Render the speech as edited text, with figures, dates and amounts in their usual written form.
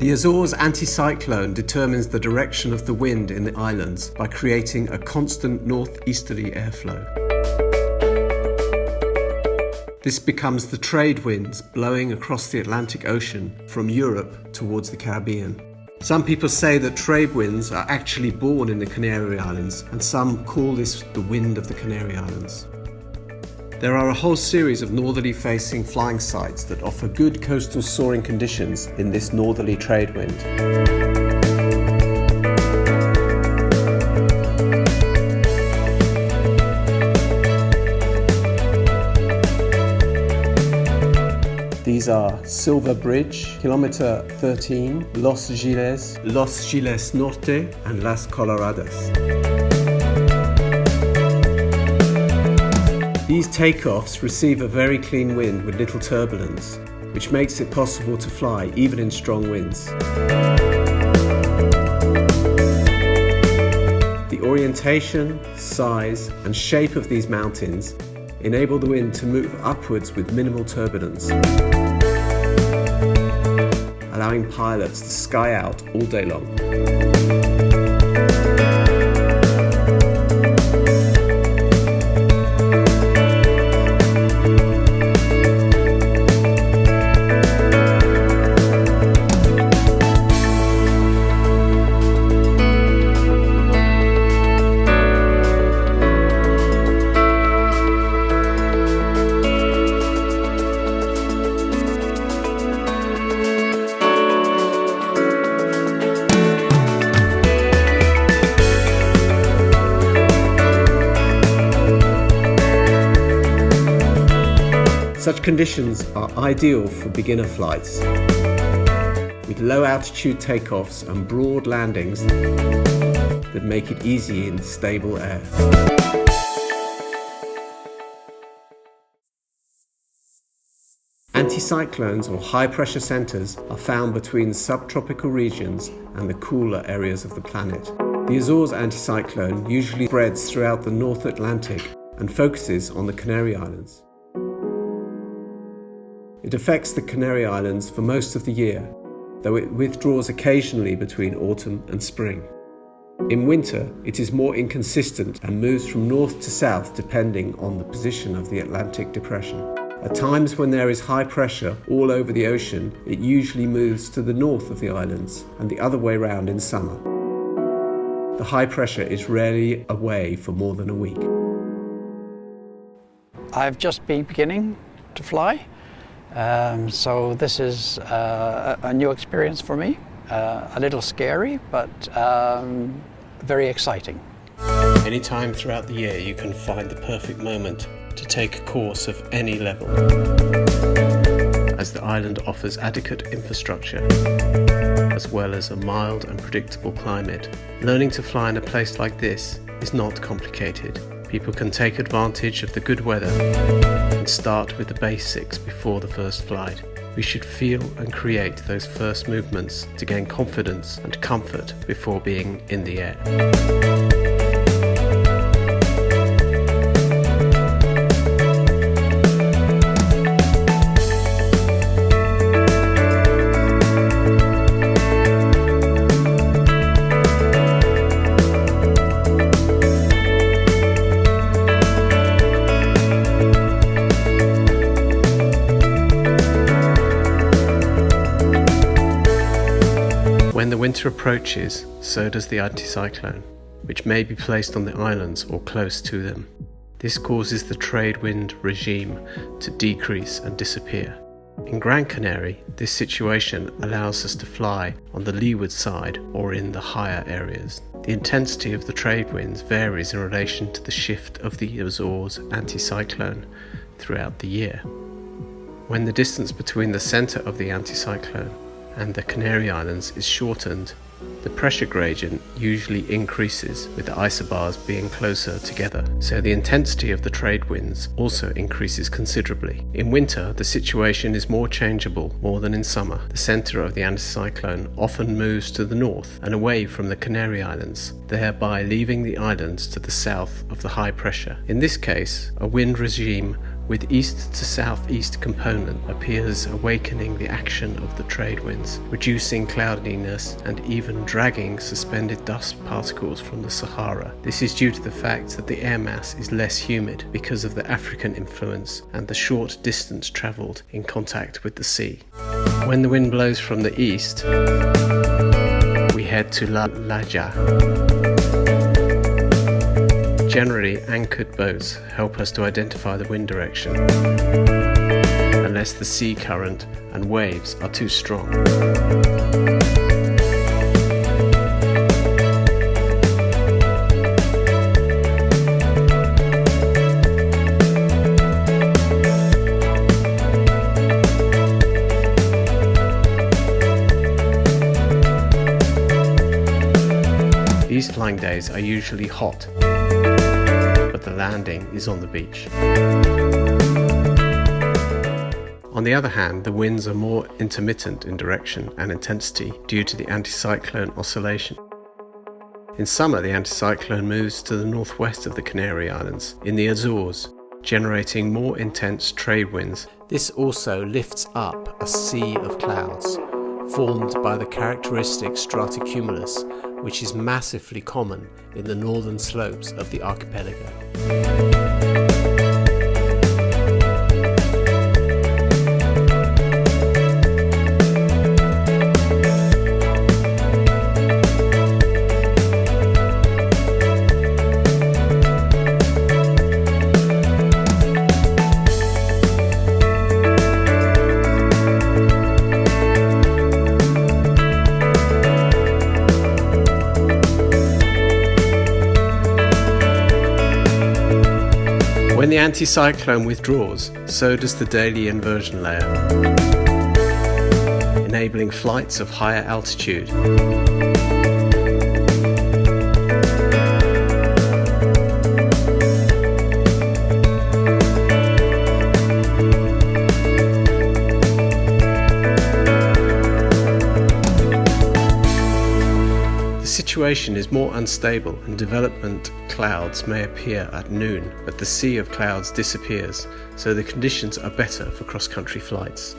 The Azores Anticyclone determines the direction of the wind in the islands by creating a constant northeasterly airflow. This becomes the trade winds blowing across the Atlantic Ocean from Europe towards the Caribbean. Some people say that trade winds are actually born in the Canary Islands, and some call this the wind of the Canary Islands. There are a whole series of northerly facing flying sites that offer good coastal soaring conditions in this northerly trade wind. These are Silver Bridge, Kilometer 13, Los Giles Norte and Las Coloradas. These takeoffs receive a very clean wind with little turbulence, which makes it possible to fly even in strong winds. The orientation, size and shape of these mountains enable the wind to move upwards with minimal turbulence, allowing pilots to sky out all day long. Such conditions are ideal for beginner flights, with low altitude takeoffs and broad landings that make it easy in stable air. Anticyclones or high pressure centres are found between subtropical regions and the cooler areas of the planet. The Azores anticyclone usually spreads throughout the North Atlantic and focuses on the Canary Islands. It affects the Canary Islands for most of the year, though it withdraws occasionally between autumn and spring. In winter, it is more inconsistent and moves from north to south depending on the position of the Atlantic Depression. At times when there is high pressure all over the ocean, it usually moves to the north of the islands and the other way round in summer. The high pressure is rarely away for more than a week. I've just been beginning to fly. So this is a new experience for me, a little scary, but very exciting. Anytime throughout the year you can find the perfect moment to take a course of any level, as the island offers adequate infrastructure, as well as a mild and predictable climate. Learning to fly in a place like this is not complicated. People can take advantage of the good weather and start with the basics before the first flight. We should feel and create those first movements to gain confidence and comfort before being in the air. When the winter approaches, so does the anticyclone, which may be placed on the islands or close to them. This causes the trade wind regime to decrease and disappear. In Gran Canaria, this situation allows us to fly on the leeward side or in the higher areas. The intensity of the trade winds varies in relation to the shift of the Azores anticyclone throughout the year. When the distance between the centre of the anticyclone and the Canary Islands is shortened, the pressure gradient usually increases with the isobars being closer together, so the intensity of the trade winds also increases considerably. In winter, the situation is more changeable more than in summer. The centre of the anticyclone often moves to the north and away from the Canary Islands, thereby leaving the islands to the south of the high pressure. In this case, a wind regime with east to southeast component appears awakening the action of the trade winds, reducing cloudiness and even dragging suspended dust particles from the Sahara. This is due to the fact that the air mass is less humid because of the African influence and the short distance travelled in contact with the sea. When the wind blows from the east, we head to La Laja. Generally, anchored boats help us to identify the wind direction, unless the sea current and waves are too strong. These flying days are usually hot, but the landing is on the beach. On the other hand, the winds are more intermittent in direction and intensity due to the anticyclone oscillation. In summer, the anticyclone moves to the northwest of the Canary Islands, in the Azores, generating more intense trade winds. This also lifts up a sea of clouds, formed by the characteristic stratocumulus, which is massively common in the northern slopes of the archipelago. When the anticyclone withdraws, so does the daily inversion layer, enabling flights of higher altitude. The situation is more unstable and development clouds may appear at noon, but the sea of clouds disappears, so the conditions are better for cross-country flights.